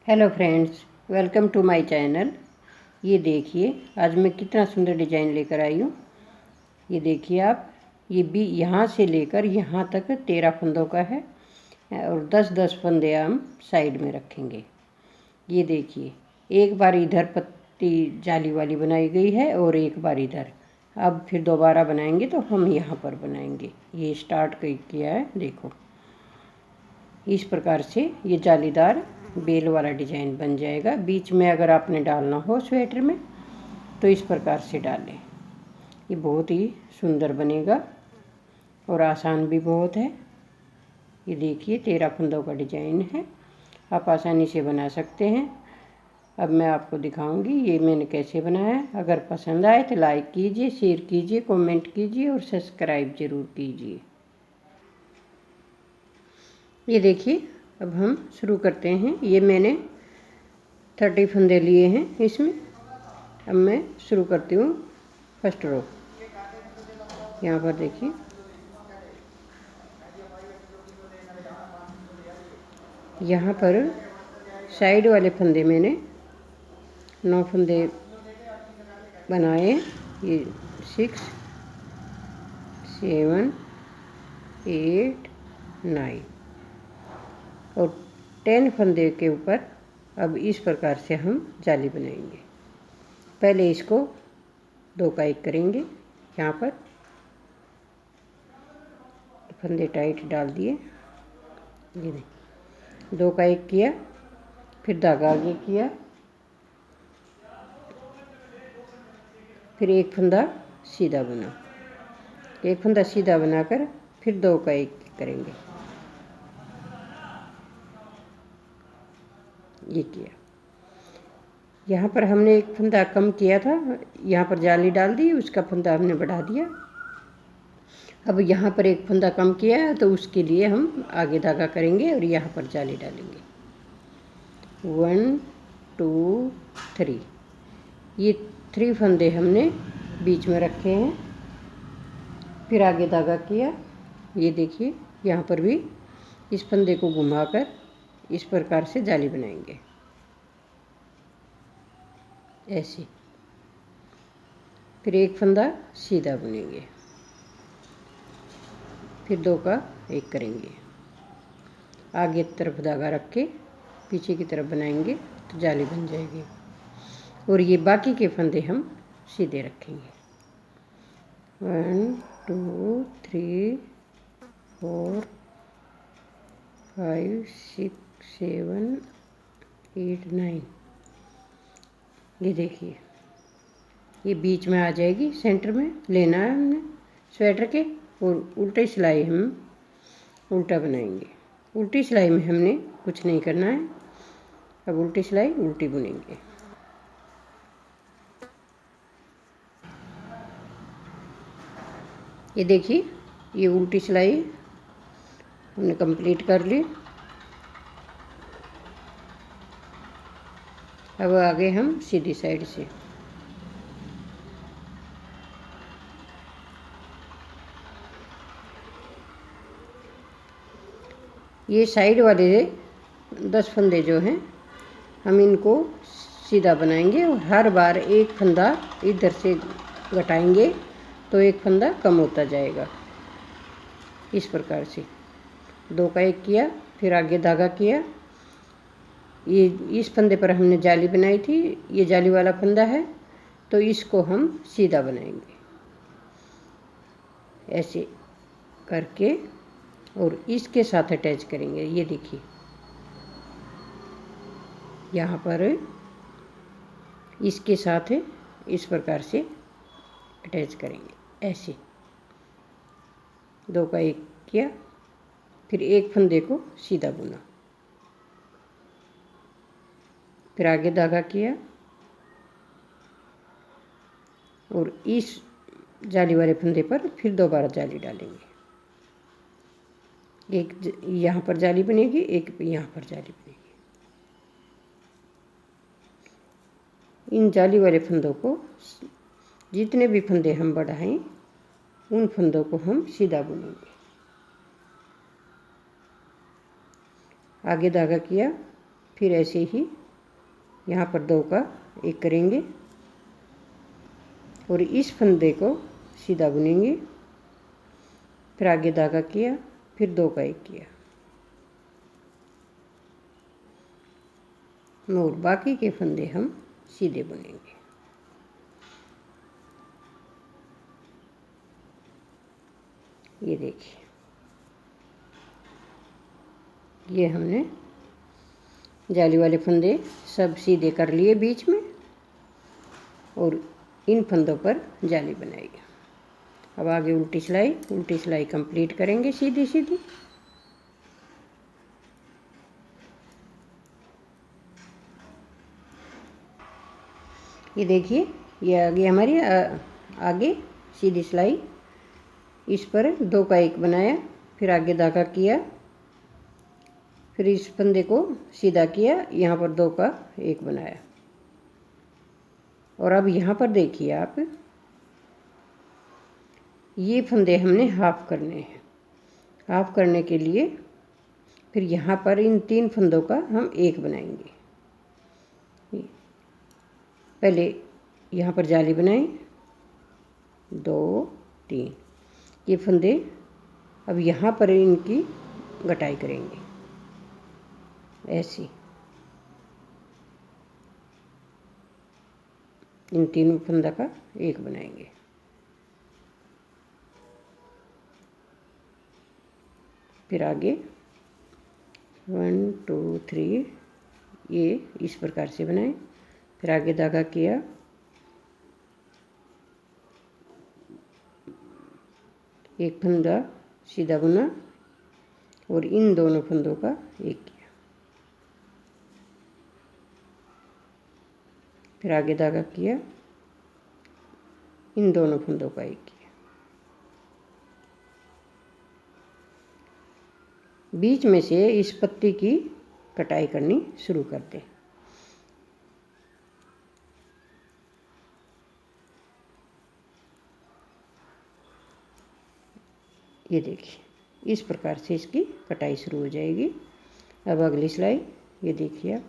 Hello friends, welcome to my channel. ये देखिए आज मैं कितना सुंदर डिज़ाइन लेकर आई हूँ। ये देखिए आप, ये भी यहाँ से लेकर यहाँ तक 13 फंदों का है और 10-10 फंदे हम साइड में रखेंगे। ये देखिए, एक बार इधर पत्ती जाली वाली बनाई गई है और एक बार इधर। अब फिर दोबारा बनाएंगे तो हम यहाँ पर बनाएंगे। ये स्टार्ट किया है, देखो इस प्रकार से ये जालीदार बेल वाला डिजाइन बन जाएगा। बीच में अगर आपने डालना हो स्वेटर में तो इस प्रकार से डालें। ये बहुत ही सुंदर बनेगा और आसान भी बहुत है। ये देखिए 13 फंदों का डिजाइन है, आप आसानी से बना सकते हैं। अब मैं आपको दिखाऊंगी ये मैंने कैसे बनाया है। अगर पसंद आए तो लाइक कीजिए, शेयर कीजिए, कमेंट कीजिए और सब्सक्राइब ज़रूर कीजिए। ये देखिए अब हम शुरू करते हैं। ये मैंने 30 फंदे लिए हैं इसमें। अब मैं शुरू करती हूँ फर्स्ट रो। यहाँ पर देखिए यहाँ पर साइड वाले फंदे मैंने 9 फंदे बनाए। ये 6, 7, 8, 9 और 10 फंदे के ऊपर अब इस प्रकार से हम जाली बनाएंगे। पहले इसको 2 का 1 करेंगे। यहाँ पर फंदे टाइट डाल दिए, ये नहीं, 2 का 1 किया, फिर धागा आगे किया, फिर एक फंदा सीधा बुना, एक फंदा सीधा बनाकर फिर 2 का 1 करेंगे। ये किया। यहाँ पर हमने एक फंदा कम किया था, यहाँ पर जाली डाल दी, उसका फंदा हमने बढ़ा दिया। अब यहाँ पर एक फंदा कम किया है तो उसके लिए हम आगे धागा करेंगे और यहाँ पर जाली डालेंगे। 1 2 3, ये 3 फंदे हमने बीच में रखे हैं। फिर आगे धागा किया। ये देखिए यहाँ पर भी इस फंदे को घुमाकर इस प्रकार से जाली बनाएंगे, ऐसे। फिर एक फंदा सीधा बुनेंगे, फिर 2 का 1 करेंगे, आगे तरफ धागा रख के पीछे की तरफ बनाएंगे तो जाली बन जाएगी। और ये बाकी के फंदे हम सीधे रखेंगे। 1 2 3 4 5 6 7 8 9। ये देखिए ये बीच में आ जाएगी, सेंटर में लेना है हमने स्वेटर के। और उल्टे सिलाई हम उल्टा बनाएंगे। उल्टी सिलाई में हमने कुछ नहीं करना है। अब उल्टी सिलाई उल्टी बुनेंगे। ये देखिए ये उल्टी सिलाई हमने कंप्लीट कर ली। अब आगे हम सीधी साइड से ये साइड वाले 10 फंदे जो हैं हम इनको सीधा बनाएंगे और हर बार एक फंदा इधर से घटाएंगे तो एक फंदा कम होता जाएगा। इस प्रकार से 2 का 1 किया, फिर आगे धागा किया। ये इस फंदे पर हमने जाली बनाई थी, ये जाली वाला फंदा है तो इसको हम सीधा बनाएंगे ऐसे करके और इसके साथ अटैच करेंगे। ये देखिए यहाँ पर इसके साथ इस प्रकार से अटैच करेंगे, ऐसे। 2 का 1 किया, फिर एक फंदे को सीधा बुना, फिर आगे धागा किया और इस जाली वाले फंदे पर फिर दोबारा जाली डालेंगे। एक यहाँ पर जाली बनेगी, एक यहाँ पर जाली बनेगी। इन जाली वाले फंदों को जितने भी फंदे हम बढ़ाएं उन फंदों को हम सीधा बुनेंगे। आगे धागा किया, फिर ऐसे ही यहाँ पर 2 का 1 करेंगे और इस फंदे को सीधा बुनेंगे। फिर आगे धागा किया, फिर 2 का 1 किया और बाकी के फंदे हम सीधे बुनेंगे। ये देखिए, ये हमने जाली वाले फंदे सब सीधे कर लिए बीच में और इन फंदों पर जाली बनाई। अब आगे उल्टी सिलाई कंप्लीट करेंगे सीधी सीधी। ये देखिए, ये आगे हमारी आगे सीधी सिलाई, इस पर 2 का 1 बनाया, फिर आगे धागा किया, फिर इस फंदे को सीधा किया, यहाँ पर 2 का 1 बनाया और अब यहाँ पर देखिए आप, ये फंदे हमने हाफ करने हैं। हाफ करने के लिए फिर यहाँ पर इन 3 फंदों का हम 1 बनाएंगे। पहले यहाँ पर जाली बनाएं, 2 3, ये फंदे अब यहाँ पर इनकी गटाई करेंगे ऐसी। इन तीनों फंदा का 1 बनाएंगे। फिर आगे 1 2 3 ये इस प्रकार से बनाएं। फिर आगे धागा किया, एक फंदा सीधा बुना और इन दोनों फंदों का 1 किया। फिर आगे धागा किया, इन दोनों फंदों का 1 किया। बीच में से इस पत्ती की कटाई करनी शुरू करते हैं। ये देखिए, इस प्रकार से इसकी कटाई शुरू हो जाएगी। अब अगली सिलाई, ये देखिए आप,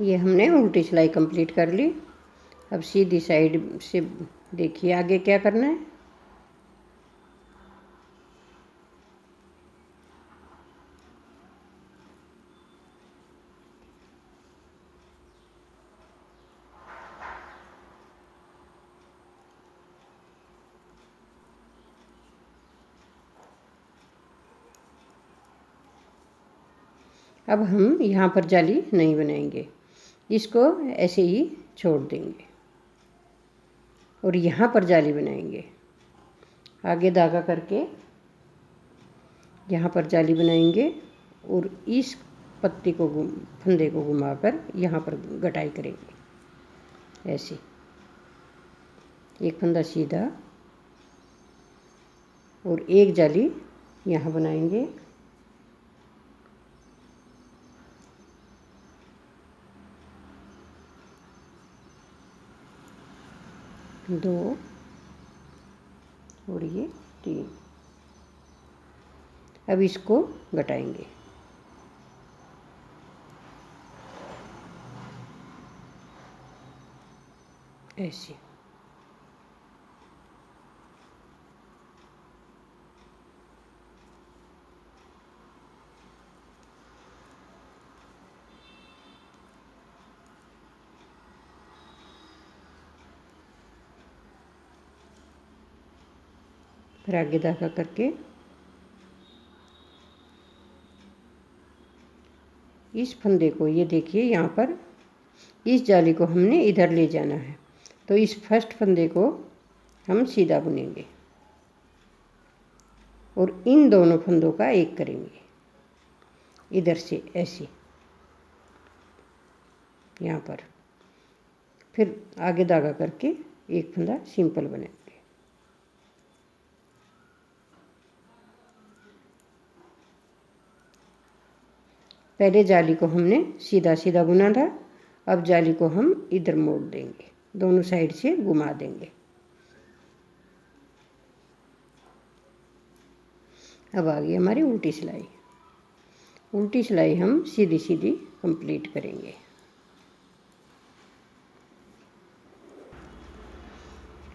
ये हमने उल्टी सिलाई कंप्लीट कर ली। अब सीधी साइड से देखिए आगे क्या करना है। अब हम यहाँ पर जाली नहीं बनाएंगे, इसको ऐसे ही छोड़ देंगे और यहाँ पर जाली बनाएंगे। आगे धागा करके यहाँ पर जाली बनाएंगे और इस पत्ती को फंदे को घुमाकर यहाँ पर गटाई करेंगे ऐसे। एक फंदा सीधा और एक जाली यहाँ बनाएंगे। दो और ये 3। अब इसको घटाएंगे ऐसे। फिर आगे धागा करके इस फंदे को, ये देखिए यहाँ पर इस जाली को हमने इधर ले जाना है, तो इस फर्स्ट फंदे को हम सीधा बुनेंगे। और इन दोनों फंदों का एक करेंगे, इधर से ऐसे यहाँ पर। फिर आगे धागा करके एक फंदा सिंपल बनाएंगे। पहले जाली को हमने सीधा सीधा बुना था, अब जाली को हम इधर मोड़ देंगे, दोनों साइड से घुमा देंगे। अब आ गई हमारी उल्टी सिलाई। उल्टी सिलाई हम सीधी सीधी कंप्लीट करेंगे।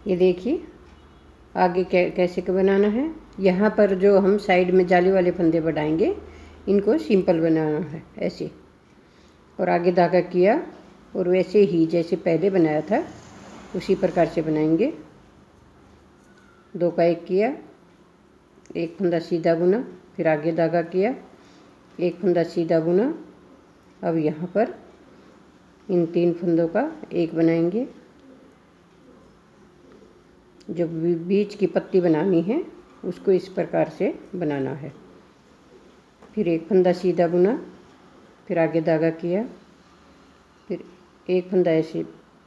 ये देखिए आगे कैसे बनाना है। यहाँ पर जो हम साइड में जाली वाले फंदे बढ़ाएंगे, इनको सिंपल बनाना है ऐसे, और आगे धागा किया और वैसे ही जैसे पहले बनाया था उसी प्रकार से बनाएंगे। 2 का 1 किया, एक फंदा सीधा बुना, फिर आगे धागा किया, एक फंदा सीधा बुना। अब यहाँ पर इन 3 फंदों का एक बनाएंगे। जो बीच की पत्ती बनानी है उसको इस प्रकार से बनाना है। फिर एक फंदा सीधा बुना, फिर आगे धागा किया, फिर एक फंदा ऐसे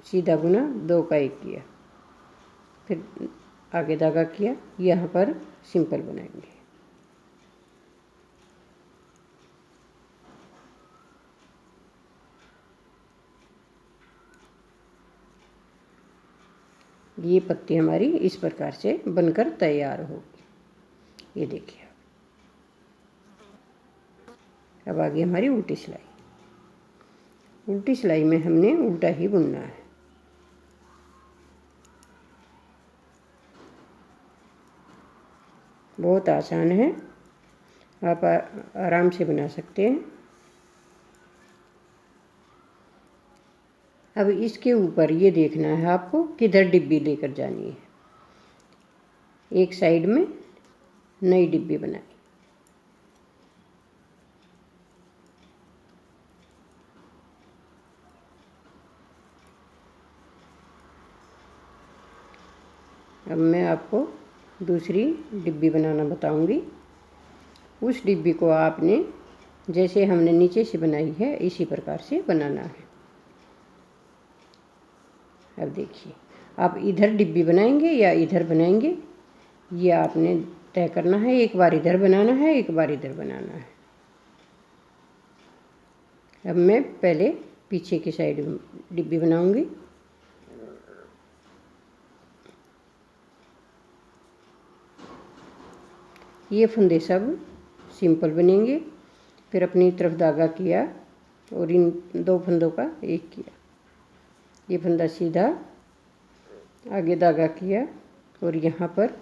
सीधा बुना, 2 का 1 किया, फिर आगे धागा किया। यहाँ पर सिंपल बनाएंगे। ये पत्ती हमारी इस प्रकार से बनकर तैयार होगी। ये देखिए। अब आ गई हमारी उल्टी सिलाई। उल्टी सिलाई में हमने उल्टा ही बुनना है। बहुत आसान है, आप आराम से बना सकते हैं। अब इसके ऊपर ये देखना है आपको किधर डिब्बी लेकर जानी है। एक साइड में नई डिब्बी बनाई। अब मैं आपको दूसरी डिब्बी बनाना बताऊंगी। उस डिब्बी को आपने जैसे हमने नीचे से बनाई है इसी प्रकार से बनाना है। अब देखिए, आप इधर डिब्बी बनाएंगे या इधर बनाएंगे, ये आपने तय करना है। एक बार इधर बनाना है, एक बार इधर बनाना है। अब मैं पहले पीछे की साइड डिब्बी बनाऊंगी। ये फंदे सब सिंपल बनेंगे। फिर अपनी तरफ धागा किया और इन 2 फंदों का एक किया। ये फंदा सीधा, आगे धागा किया और यहाँ पर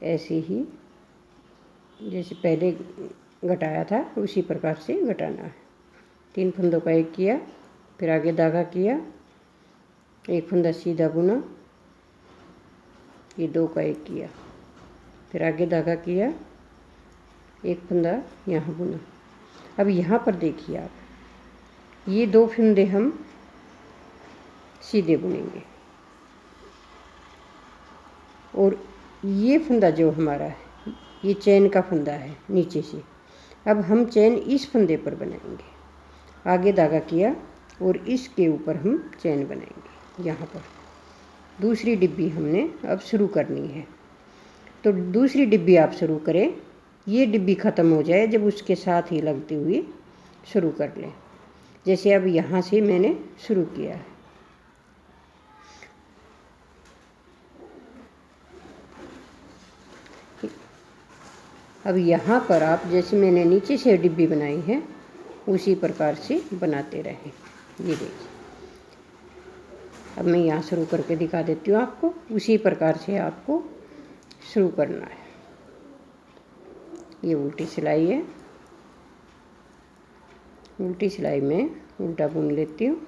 ऐसे ही जैसे पहले घटाया था उसी प्रकार से घटाना है। 3 फंदों का एक किया, फिर आगे धागा किया, एक फंदा सीधा बुना, ये 2 का 1 किया, फिर आगे धागा किया, एक फंदा यहाँ बुना। अब यहाँ पर देखिए आप, ये 2 फंदे हम सीधे बुनेंगे और ये फंदा जो हमारा है ये चैन का फंदा है नीचे से। अब हम चैन इस फंदे पर बनाएंगे। आगे धागा किया और इसके ऊपर हम चैन बनाएंगे। यहाँ पर दूसरी डिब्बी हमने अब शुरू करनी है। तो दूसरी डिब्बी आप शुरू करें, ये डिब्बी ख़त्म हो जाए जब उसके साथ ही लगती हुई शुरू कर लें। जैसे अब यहाँ से मैंने शुरू किया है। अब यहाँ पर आप जैसे मैंने नीचे से डिब्बी बनाई है उसी प्रकार से बनाते रहें। ये देखिए, अब मैं यहाँ शुरू करके दिखा देती हूँ आपको। उसी प्रकार से आपको शुरू करना है। ये उल्टी सिलाई है। उल्टी सिलाई में उल्टा बुन लेती हूँ।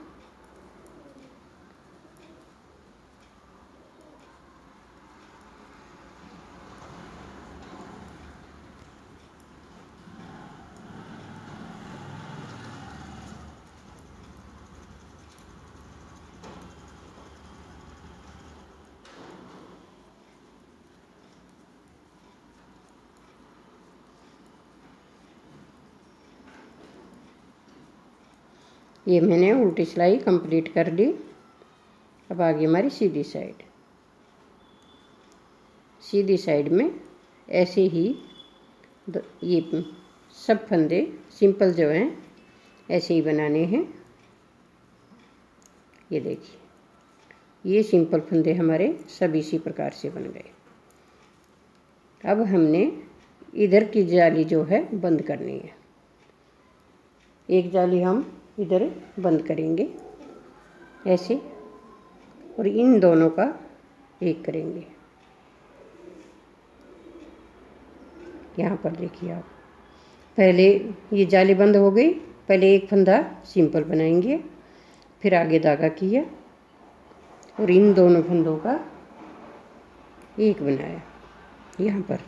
ये मैंने उल्टी सिलाई कंप्लीट कर ली। अब आगे हमारी सीधी साइड। सीधी साइड में ऐसे ही ये सब फंदे सिंपल जो हैं ऐसे ही बनाने हैं। ये देखिए, ये सिंपल फंदे हमारे सब इसी प्रकार से बन गए। अब हमने इधर की जाली जो है बंद करनी है। एक जाली हम इधर बंद करेंगे ऐसे, और इन दोनों का एक करेंगे। यहाँ पर देखिए आप, पहले ये जाली बंद हो गई, पहले एक फंदा सिंपल बनाएंगे, फिर आगे धागा किया और इन दोनों फंदों का एक बनाया। यहाँ पर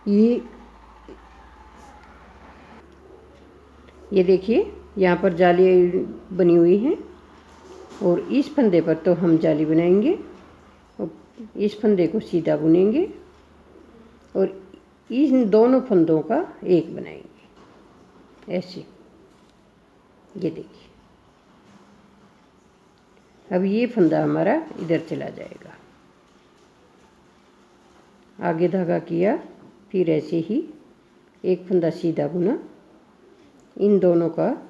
ये देखिए, यहाँ पर जाली बनी हुई है और इस फंदे पर तो हम जाली बनाएंगे और इस फंदे को सीधा बुनेंगे और इन दोनों फंदों का एक बनाएंगे ऐसे। ये देखिए, अब ये फंदा हमारा इधर चला जाएगा। आगे धागा किया, फिर ऐसे ही एक फंदा सीधा बुना, इन दोनों का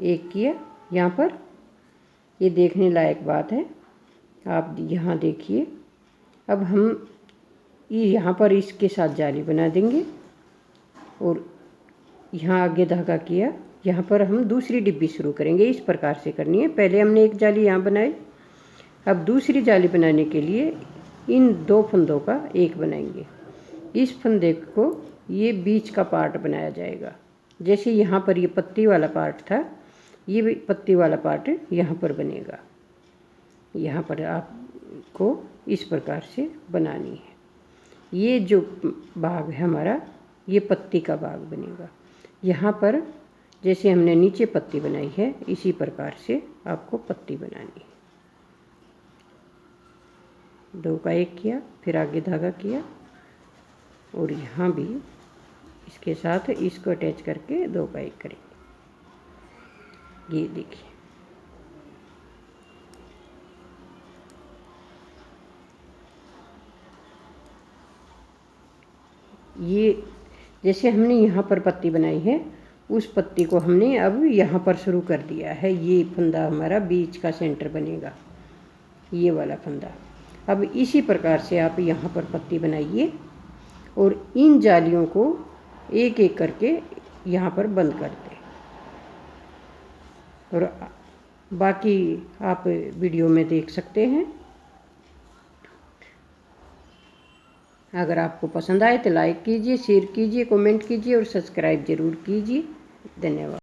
एक किया। यहाँ पर ये देखने लायक बात है, आप यहाँ देखिए। अब हम यहाँ पर इसके साथ जाली बना देंगे और यहाँ आगे धागा किया, यहाँ पर हम दूसरी डिब्बी शुरू करेंगे। इस प्रकार से करनी है। पहले हमने एक जाली यहाँ बनाई, अब दूसरी जाली बनाने के लिए इन दो फंदों का एक बनाएंगे। इस फंदे को ये बीच का पार्ट बनाया जाएगा। जैसे यहाँ पर ये पत्ती वाला पार्ट था, ये भी पत्ती वाला पार्ट यहाँ पर बनेगा। यहाँ पर आपको इस प्रकार से बनानी है। ये जो भाग है हमारा, ये पत्ती का भाग बनेगा। यहाँ पर जैसे हमने नीचे पत्ती बनाई है, इसी प्रकार से आपको पत्ती बनानी है। दो का एक किया, फिर आगे धागा किया और यहाँ भी इसके साथ इसको अटैच करके दो का एक करेंगे। ये देखिए, ये जैसे हमने यहाँ पर पत्ती बनाई है, उस पत्ती को हमने अब यहाँ पर शुरू कर दिया है। ये फंदा हमारा बीच का सेंटर बनेगा, ये वाला फंदा। अब इसी प्रकार से आप यहाँ पर पत्ती बनाइए और इन जालियों को एक एक करके यहाँ पर बंद कर दें। और बाकी आप वीडियो में देख सकते हैं। अगर आपको पसंद आए तो लाइक कीजिए, शेयर कीजिए, कमेंट कीजिए और सब्सक्राइब ज़रूर कीजिए। धन्यवाद।